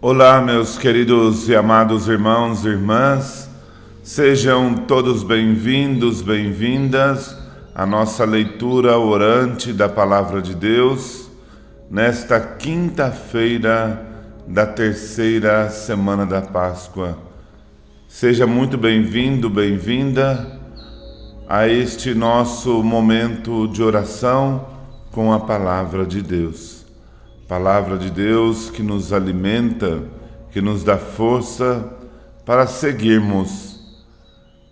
Olá, meus queridos e amados irmãos e irmãs, sejam todos bem-vindos, bem-vindas à nossa leitura orante da Palavra de Deus, nesta quinta-feira da terceira semana da Páscoa. Seja muito bem-vindo, bem-vinda a este nosso momento de oração com a Palavra de Deus. Palavra de Deus que nos alimenta, que nos dá força para seguirmos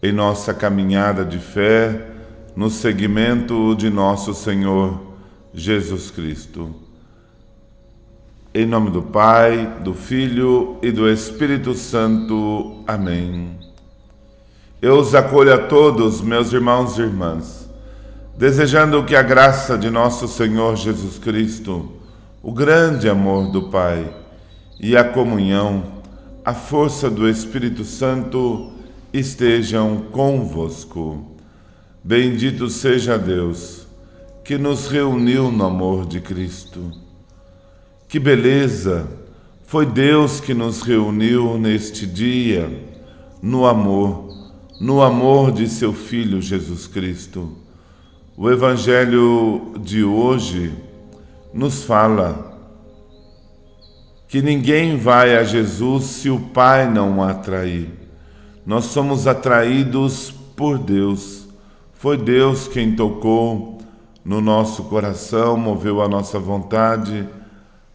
em nossa caminhada de fé no seguimento de nosso Senhor Jesus Cristo. Em nome do Pai, do Filho e do Espírito Santo. Amém. Eu os acolho a todos, meus irmãos e irmãs, desejando que a graça de nosso Senhor Jesus Cristo, o grande amor do Pai e a comunhão, a força do Espírito Santo estejam convosco. Bendito seja Deus, que nos reuniu no amor de Cristo. Que beleza! Foi Deus que nos reuniu neste dia, no amor de seu Filho Jesus Cristo. O Evangelho de hoje nos fala que ninguém vai a Jesus se o Pai não o atrair. Nós somos atraídos por Deus. Foi Deus quem tocou no nosso coração, moveu a nossa vontade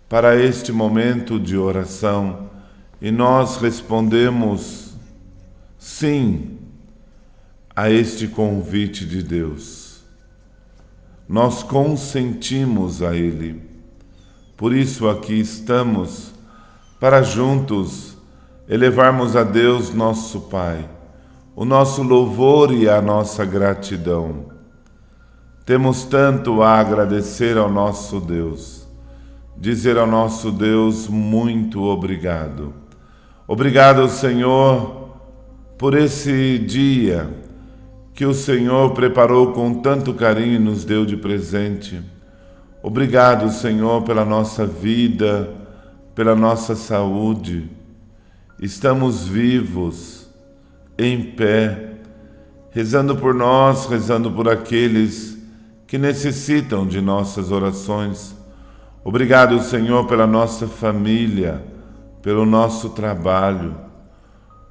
para este momento de oração. E nós respondemos sim a este convite de Deus. Nós consentimos a Ele. Por isso aqui estamos, para juntos elevarmos a Deus nosso Pai, o nosso louvor e a nossa gratidão. Temos tanto a agradecer ao nosso Deus, dizer ao nosso Deus muito obrigado. Obrigado, Senhor, por esse dia que o Senhor preparou com tanto carinho e nos deu de presente. Obrigado, Senhor, pela nossa vida, pela nossa saúde. Estamos vivos, em pé, rezando por nós, rezando por aqueles que necessitam de nossas orações. Obrigado, Senhor, pela nossa família, pelo nosso trabalho.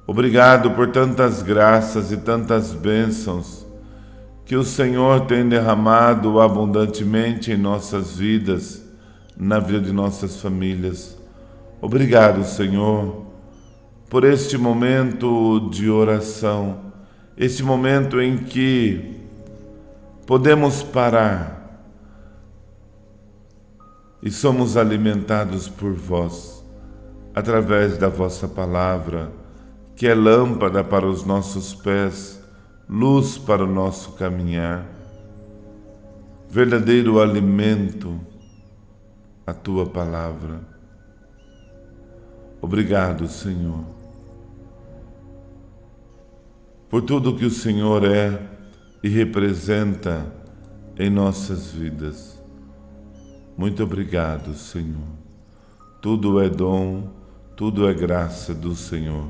Obrigado por tantas graças e tantas bênçãos que o Senhor tem derramado abundantemente em nossas vidas, na vida de nossas famílias. Obrigado, Senhor, por este momento de oração, este momento em que podemos parar e somos alimentados por vós, através da vossa palavra, que é lâmpada para os nossos pés, luz para o nosso caminhar, verdadeiro alimento, a Tua palavra. Obrigado, Senhor, por tudo que o Senhor é e representa em nossas vidas. Muito obrigado, Senhor. Tudo é dom, tudo é graça do Senhor.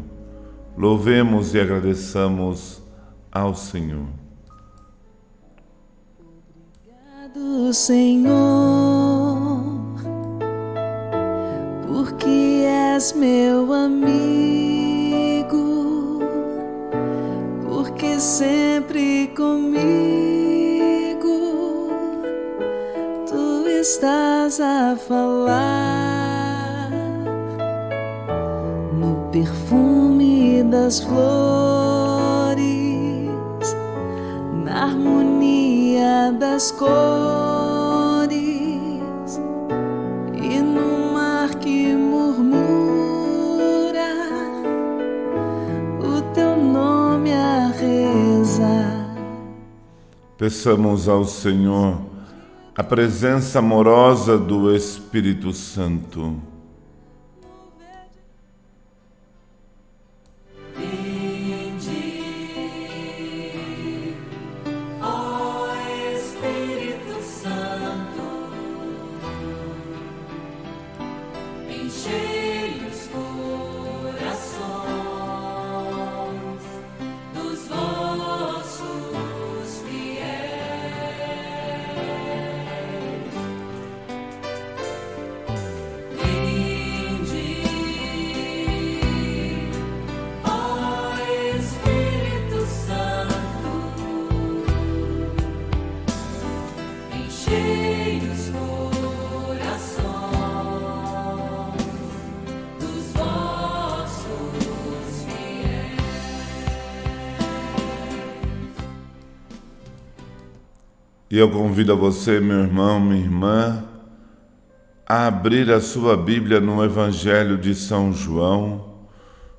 Louvemos e agradeçamos ao Senhor. Obrigado, Senhor, porque és meu amigo, porque sempre comigo tu estás a falar no perfume das flores, na harmonia das cores e no mar que murmura o teu nome a rezar. Peçamos ao Senhor a presença amorosa do Espírito Santo. Enchei os E eu convido a você, meu irmão, minha irmã, a abrir a sua Bíblia no Evangelho de São João,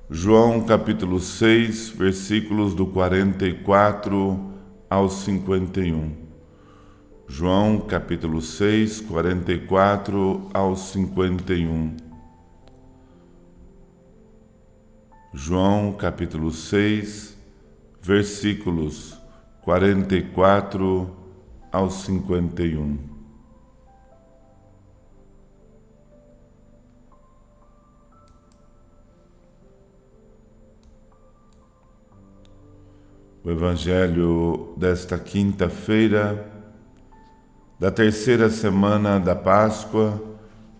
João capítulo 6, versículos do 44 ao 51. João capítulo 6, 44 ao 51. João capítulo 6, versículos 44 ao 51. O Evangelho desta quinta-feira, da terceira semana da Páscoa,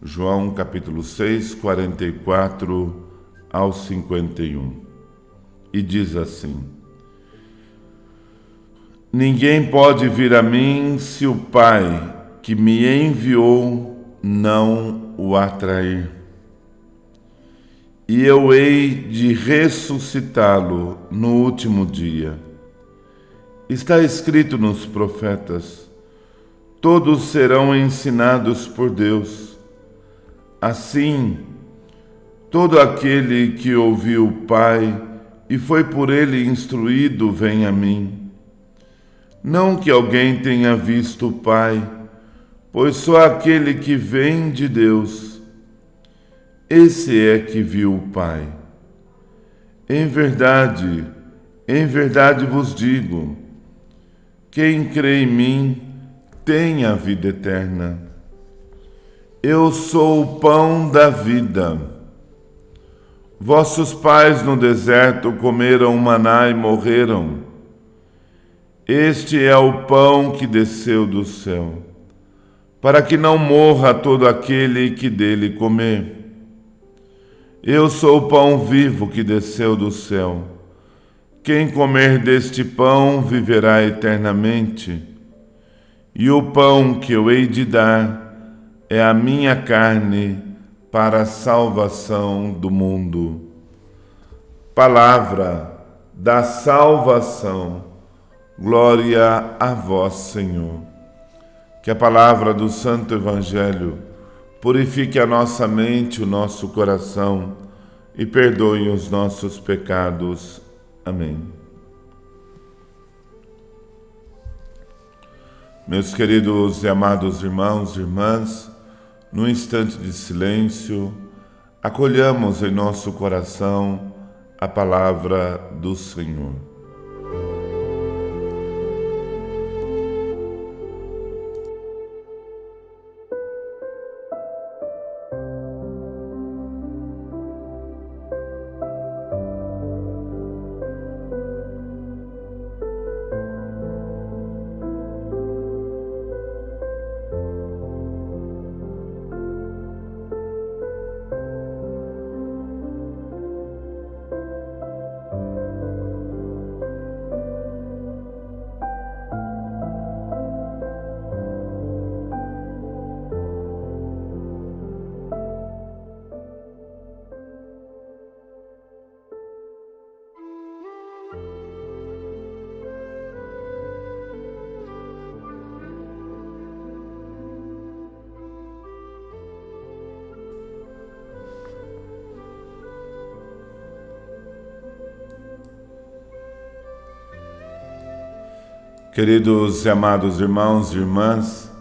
João capítulo 6, 44 ao 51. E diz assim: Ninguém pode vir a mim se o Pai que me enviou não o atrair. E eu hei de ressuscitá-lo no último dia. Está escrito nos profetas: todos serão ensinados por Deus. Assim, todo aquele que ouviu o Pai e foi por ele instruído vem a mim. Não que alguém tenha visto o Pai, pois só aquele que vem de Deus, esse é que viu o Pai. Em verdade vos digo, quem crê em mim tem a vida eterna. Eu sou o pão da vida. Vossos pais no deserto comeram maná e morreram. Este é o pão que desceu do céu, para que não morra todo aquele que dele comer. Eu sou o pão vivo que desceu do céu. Quem comer deste pão viverá eternamente. E o pão que eu hei de dar é a minha carne para a salvação do mundo. Palavra da salvação. Glória a vós, Senhor. Que a palavra do Santo Evangelho purifique a nossa mente, o nosso coração e perdoe os nossos pecados. Amém. Meus queridos e amados irmãos e irmãs, num instante de silêncio, acolhamos em nosso coração a palavra do Senhor. Queridos e amados irmãos e irmãs,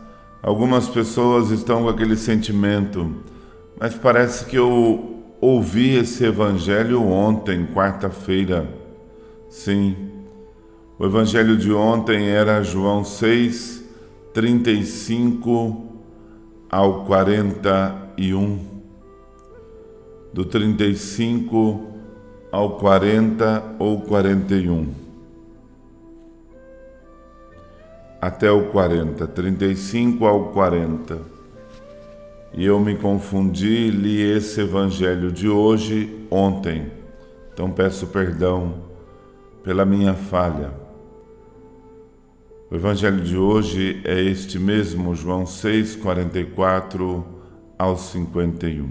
algumas pessoas estão com aquele sentimento, mas parece que eu ouvi esse evangelho ontem, quarta-feira. Sim, o evangelho de ontem era João 6, 35 ao 41. Do 35 ao 40 ou 41. Até o 40, 35 ao 40. E eu me confundi, li esse evangelho de hoje ontem. Então peço perdão pela minha falha. O evangelho de hoje é este mesmo, João 6, 44 ao 51.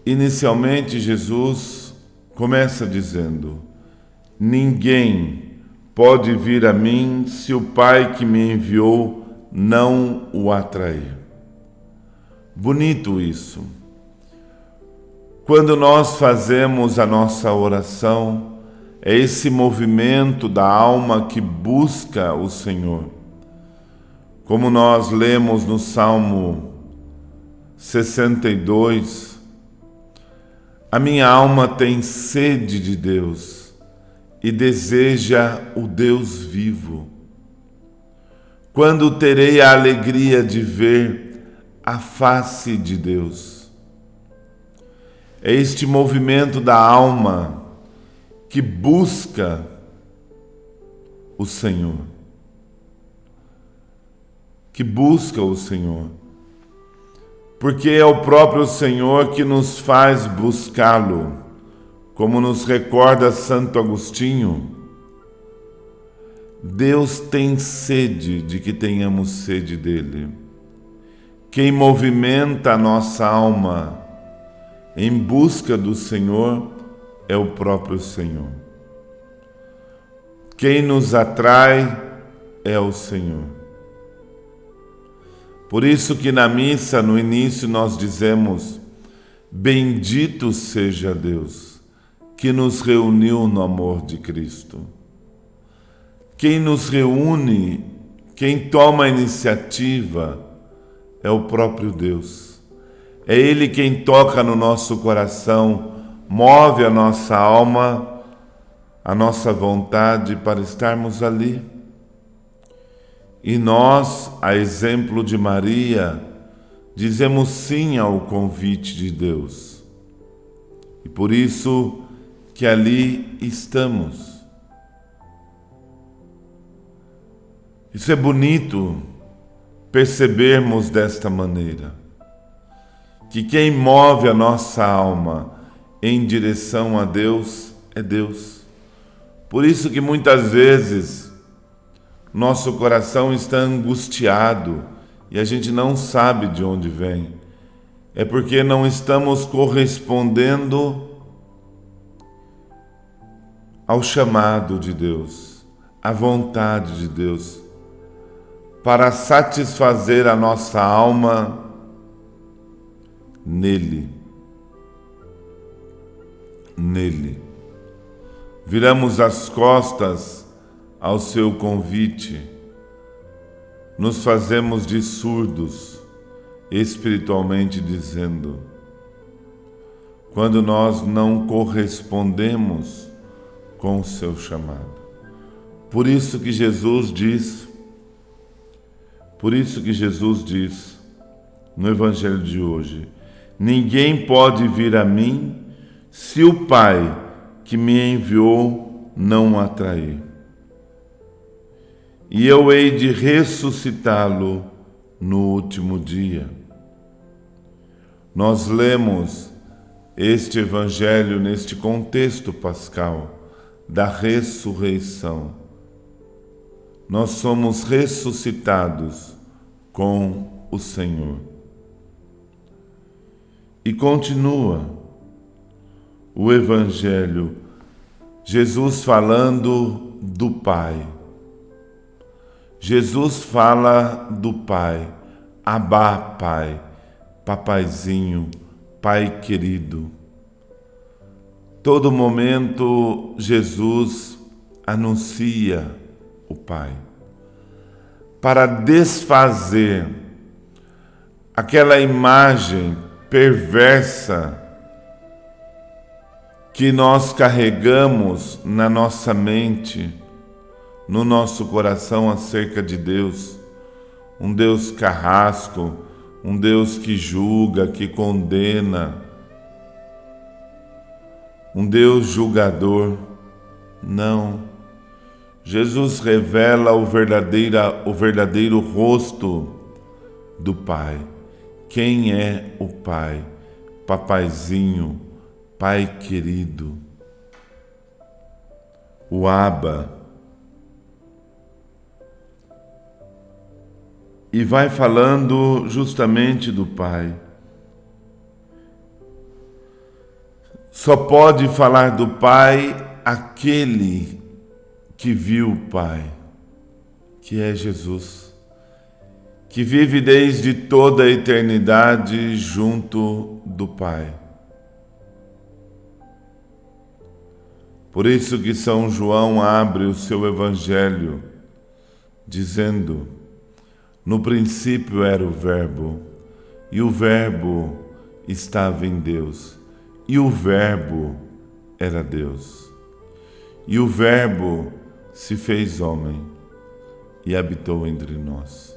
Inicialmente, Jesus começa dizendo: ninguém pode vir a mim se o Pai que me enviou não o atrair? Bonito isso. Quando nós fazemos a nossa oração, é esse movimento da alma que busca o Senhor. Como nós lemos no Salmo 62, a minha alma tem sede de Deus e deseja o Deus vivo. Quando terei a alegria de ver a face de Deus? É este movimento da alma que busca o Senhor. Que busca o Senhor. Porque é o próprio Senhor que nos faz buscá-lo, como nos recorda Santo Agostinho. Deus tem sede de que tenhamos sede dele. Quem movimenta a nossa alma em busca do Senhor é o próprio Senhor. Quem nos atrai é o Senhor. Por isso que na missa, no início, nós dizemos: bendito seja Deus, que nos reuniu no amor de Cristo. Quem nos reúne, quem toma a iniciativa, é o próprio Deus. É Ele quem toca no nosso coração, move a nossa alma, a nossa vontade para estarmos ali. E nós, a exemplo de Maria, dizemos sim ao convite de Deus. E por isso que ali estamos. Isso é bonito percebermos desta maneira, que quem move a nossa alma em direção a Deus é Deus. Por isso que muitas vezes nosso coração está angustiado e a gente não sabe de onde vem. É porque não estamos correspondendo ao chamado de Deus, à vontade de Deus, para satisfazer a nossa alma nele. Nele. Viramos as costas ao seu convite, nos fazemos de surdos, espiritualmente dizendo, quando nós não correspondemos com o seu chamado. Por isso que Jesus diz no Evangelho de hoje: ninguém pode vir a mim se o Pai que me enviou não o atrair. E eu hei de ressuscitá-lo no último dia. Nós lemos este Evangelho neste contexto pascal da ressurreição. Nós somos ressuscitados com o Senhor. E continua o Evangelho, Jesus falando do Pai. Jesus fala do Pai, Abá, Pai, Papaizinho, Pai querido. Todo momento Jesus anuncia o Pai, para desfazer aquela imagem perversa que nós carregamos na nossa mente, no nosso coração acerca de Deus. Um Deus carrasco, um Deus que julga, que condena, um Deus julgador. Não. Jesus revela o verdadeiro rosto do Pai. Quem é o Pai? Papaizinho, Pai querido. O Abba. E vai falando justamente do Pai. Só pode falar do Pai aquele que viu o Pai, que é Jesus, que vive desde toda a eternidade junto do Pai. Por isso que São João abre o seu Evangelho dizendo: no princípio era o Verbo, e o Verbo estava em Deus, e o Verbo era Deus. E o Verbo se fez homem e habitou entre nós.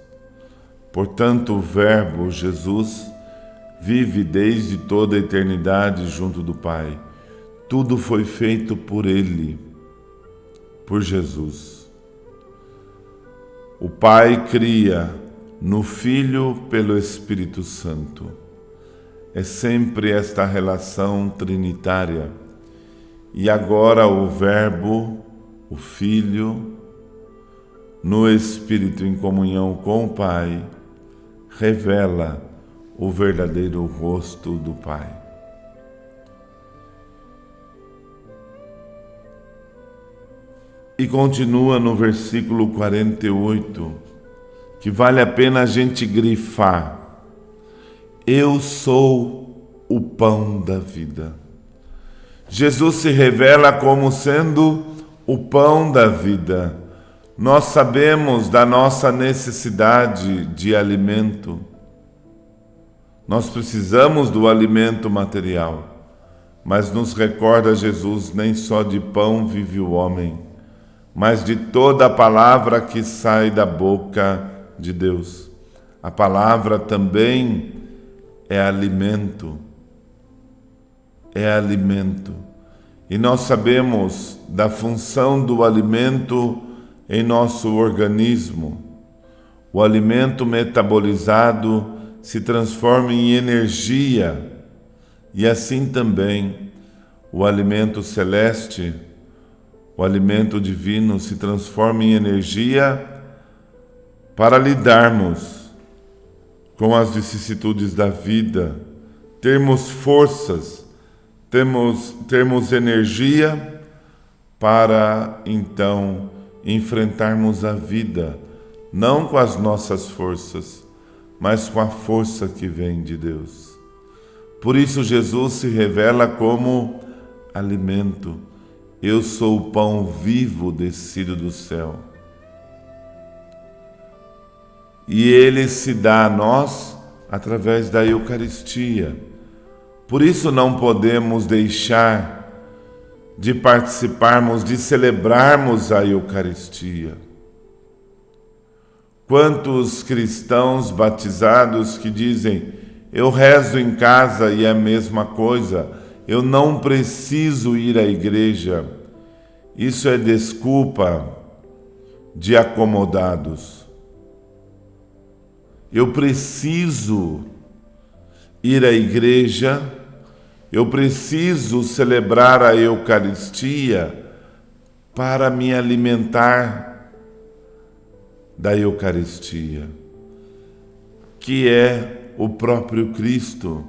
Portanto, o Verbo, Jesus, vive desde toda a eternidade junto do Pai. Tudo foi feito por Ele, por Jesus. O Pai cria no Filho pelo Espírito Santo. É sempre esta relação trinitária. E agora o Verbo, o Filho, no Espírito em comunhão com o Pai, revela o verdadeiro rosto do Pai. E continua no versículo 48, que vale a pena a gente grifar: eu sou o pão da vida. Jesus se revela como sendo o pão da vida. Nós sabemos da nossa necessidade de alimento. Nós precisamos do alimento material, mas nos recorda Jesus: nem só de pão vive o homem, mas de toda a palavra que sai da boca de Deus. A palavra também é alimento. É alimento. E nós sabemos da função do alimento em nosso organismo. O alimento metabolizado se transforma em energia, e assim também o alimento celeste, o alimento divino, se transforma em energia para lidarmos com as vicissitudes da vida, termos forças, termos energia para então enfrentarmos a vida, não com as nossas forças, mas com a força que vem de Deus. Por isso Jesus se revela como alimento. Eu sou o pão vivo descido do céu. E Ele se dá a nós através da Eucaristia. Por isso não podemos deixar de participarmos, de celebrarmos a Eucaristia. Quantos cristãos batizados que dizem: eu rezo em casa e é a mesma coisa, eu não preciso ir à igreja. Isso é desculpa de acomodados. Eu preciso ir à igreja, eu preciso celebrar a Eucaristia para me alimentar da Eucaristia, que é o próprio Cristo,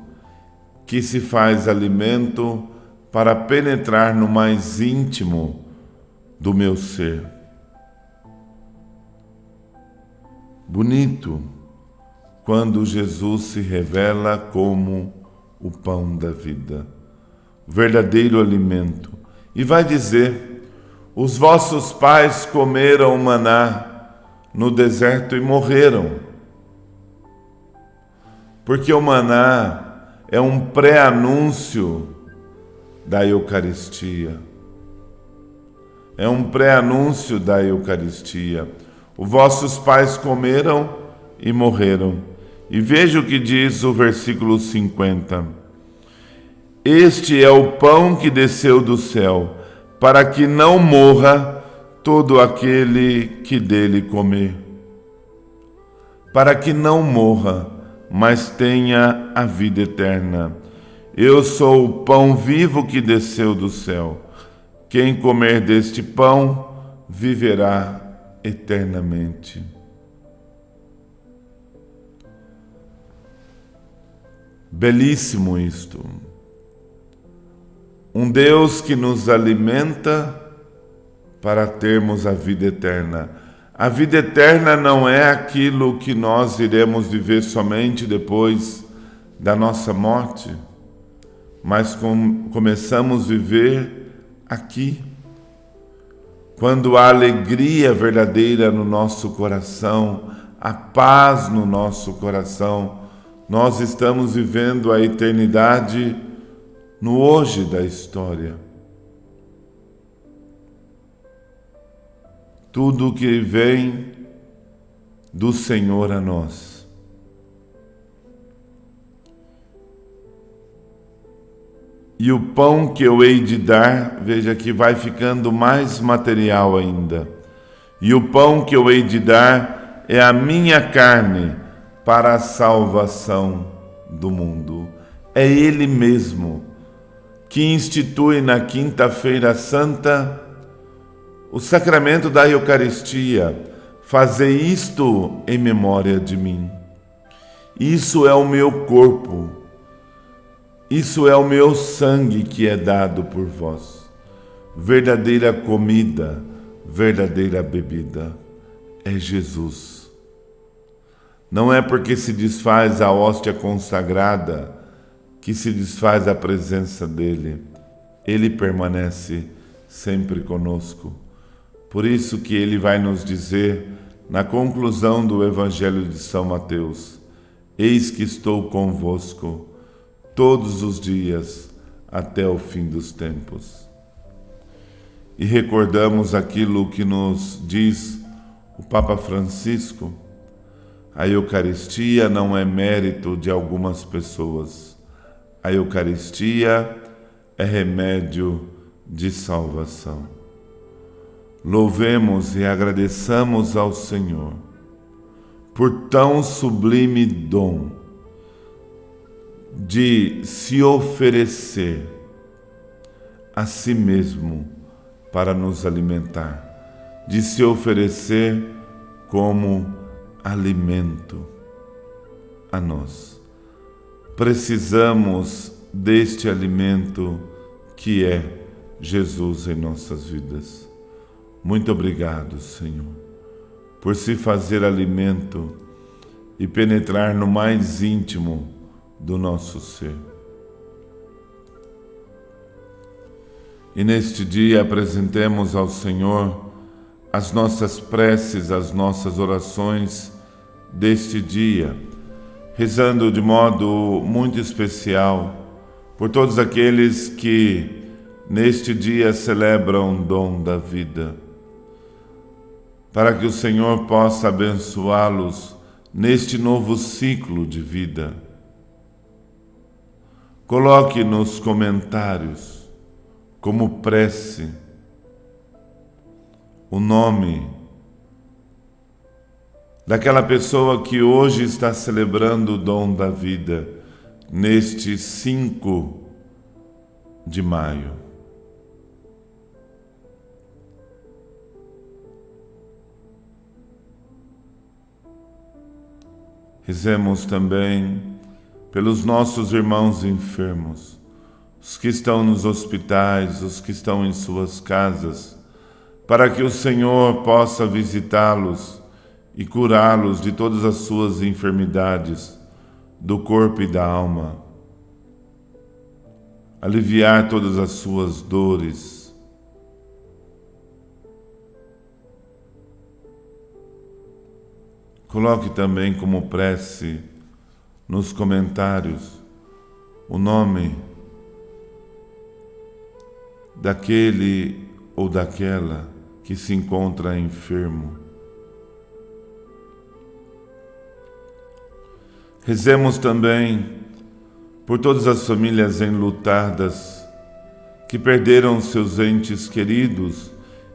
que se faz alimento para penetrar no mais íntimo do meu ser. Bonito quando Jesus se revela como o pão da vida, o verdadeiro alimento. E vai dizer: os vossos pais comeram maná no deserto e morreram. Porque o maná é um pré-anúncio da Eucaristia. É um pré-anúncio da Eucaristia. Os vossos pais comeram e morreram. E veja o que diz o versículo 50. Este é o pão que desceu do céu, para que não morra todo aquele que dele comer. Para que não morra, mas tenha a vida eterna. Eu sou o pão vivo que desceu do céu. Quem comer deste pão viverá eternamente. Belíssimo isto. Um Deus que nos alimenta para termos a vida eterna. A vida eterna não é aquilo que nós iremos viver somente depois da nossa morte, mas começamos a viver aqui. Quando há alegria verdadeira no nosso coração, a paz no nosso coração, nós estamos vivendo a eternidade no hoje da história. Tudo que vem do Senhor a nós. E o pão que eu hei de dar, veja que vai ficando mais material ainda. E o pão que eu hei de dar é a minha carne para a salvação do mundo. É Ele mesmo que institui na Quinta-feira Santa o sacramento da Eucaristia. Fazei isto em memória de mim. Isso é o meu corpo. Isso é o meu sangue que é dado por vós. Verdadeira comida, verdadeira bebida. É Jesus. Não é porque se desfaz a hóstia consagrada que se desfaz a presença dele. Ele permanece sempre conosco. Por isso que ele vai nos dizer, na conclusão do Evangelho de São Mateus: eis que estou convosco todos os dias até o fim dos tempos. E recordamos aquilo que nos diz o Papa Francisco: a Eucaristia não é mérito de algumas pessoas. A Eucaristia é remédio de salvação. Louvemos e agradeçamos ao Senhor por tão sublime dom de se oferecer a si mesmo para nos alimentar, de se oferecer como alimento a nós. Precisamos deste alimento que é Jesus em nossas vidas. Muito obrigado, Senhor, por se fazer alimento e penetrar no mais íntimo do nosso ser. E neste dia apresentemos ao Senhor as nossas preces, as nossas orações deste dia, rezando de modo muito especial por todos aqueles que neste dia celebram o dom da vida, para que o Senhor possa abençoá-los neste novo ciclo de vida. Coloque nos comentários, como prece, o nome daquela pessoa que hoje está celebrando o dom da vida, neste 5 de maio. Rezemos também pelos nossos irmãos enfermos, os que estão nos hospitais, os que estão em suas casas, para que o Senhor possa visitá-los e curá-los de todas as suas enfermidades, do corpo e da alma, aliviar todas as suas dores. Coloque também como prece nos comentários o nome daquele ou daquela que se encontra enfermo. Rezemos também por todas as famílias enlutadas que perderam seus entes queridos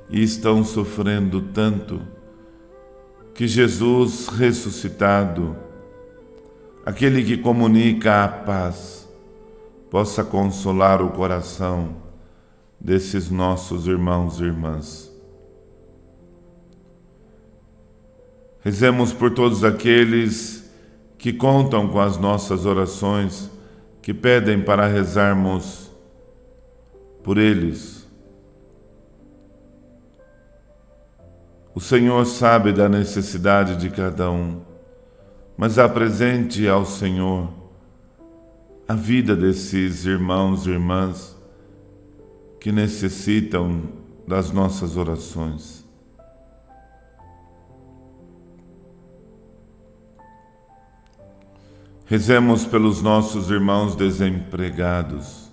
e estão sofrendo tanto. Que Jesus ressuscitado, aquele que comunica a paz, possa consolar o coração desses nossos irmãos e irmãs. Rezemos por todos aqueles que contam com as nossas orações, que pedem para rezarmos por eles. O Senhor sabe da necessidade de cada um, mas apresente ao Senhor a vida desses irmãos e irmãs que necessitam das nossas orações. Rezemos pelos nossos irmãos desempregados,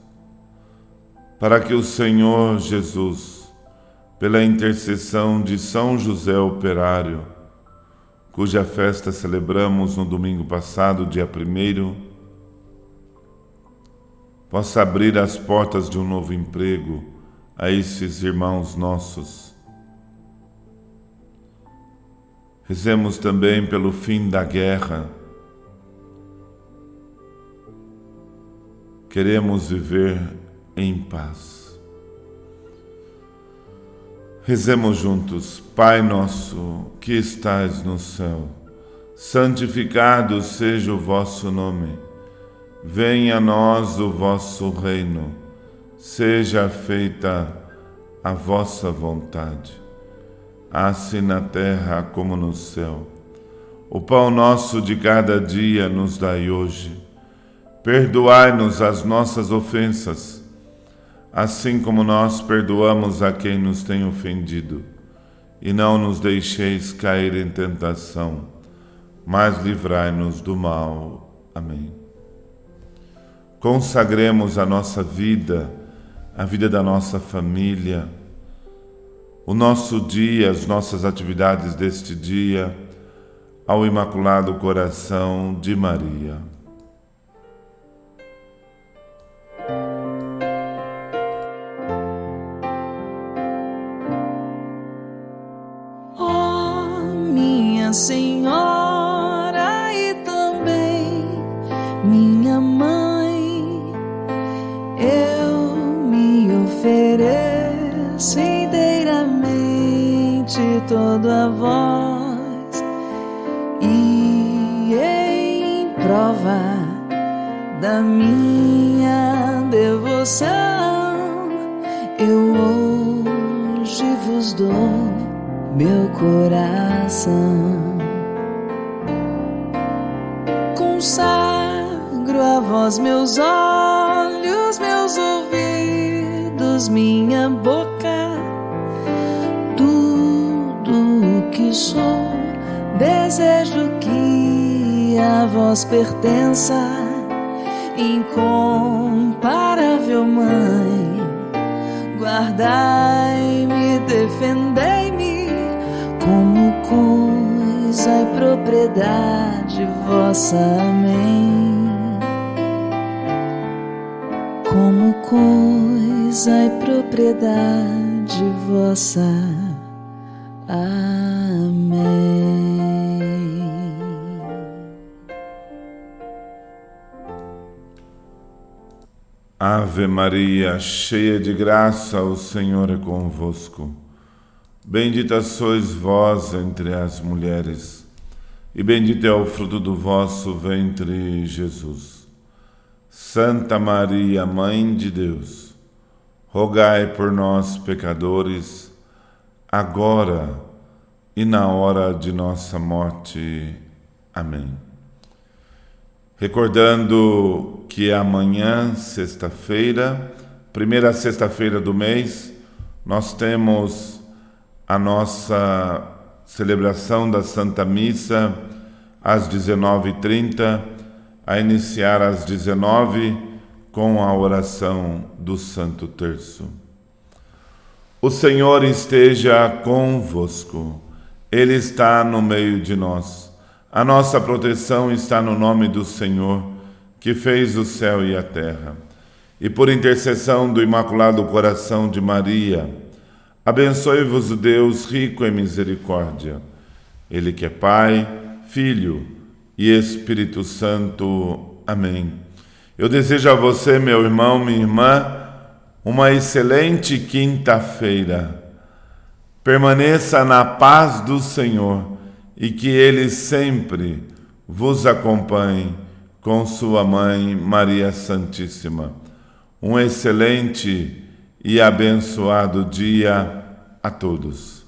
para que o Senhor Jesus, pela intercessão de São José Operário, cuja festa celebramos no domingo passado, dia 1º, possa abrir as portas de um novo emprego a esses irmãos nossos. Rezemos também pelo fim da guerra. Queremos viver em paz. Rezemos juntos. Pai nosso, que estais no céu, santificado seja o vosso nome. Venha a nós o vosso reino. Seja feita a vossa vontade, assim na terra como no céu. O pão nosso de cada dia nos dai hoje. Perdoai-nos as nossas ofensas, assim como nós perdoamos a quem nos tem ofendido. E não nos deixeis cair em tentação, mas livrai-nos do mal. Amém. Consagremos a nossa vida, a vida da nossa família, o nosso dia, as nossas atividades deste dia, ao Imaculado Coração de Maria. Senhora e também minha mãe, eu me ofereço inteiramente todo a vós, e em prova da minha devoção eu hoje vos dou meu coração. Consagro a vós meus olhos, meus ouvidos, minha boca, tudo o que sou. Desejo que a vós pertença, incomparável Mãe. Guardai-me, defendei-me, como coisa e propriedade vossa. Amém. Como coisa e propriedade vossa. Amém. Ave Maria, cheia de graça, o Senhor é convosco. Bendita sois vós entre as mulheres, e bendito é o fruto do vosso ventre, Jesus. Santa Maria, Mãe de Deus, rogai por nós, pecadores, agora e na hora de nossa morte. Amém. Recordando que amanhã, sexta-feira, primeira sexta-feira do mês, nós temos a nossa celebração da Santa Missa às 19h30, a iniciar às 19h com a oração do Santo Terço. O Senhor esteja convosco, Ele está no meio de nós. A nossa proteção está no nome do Senhor, que fez o céu e a terra. E por intercessão do Imaculado Coração de Maria, abençoe-vos o Deus rico em misericórdia, Ele que é Pai, Filho e Espírito Santo. Amém. Eu desejo a você, meu irmão, minha irmã, uma excelente quinta-feira. Permaneça na paz do Senhor e que Ele sempre vos acompanhe com sua Mãe Maria Santíssima. Um excelente e abençoado dia a todos.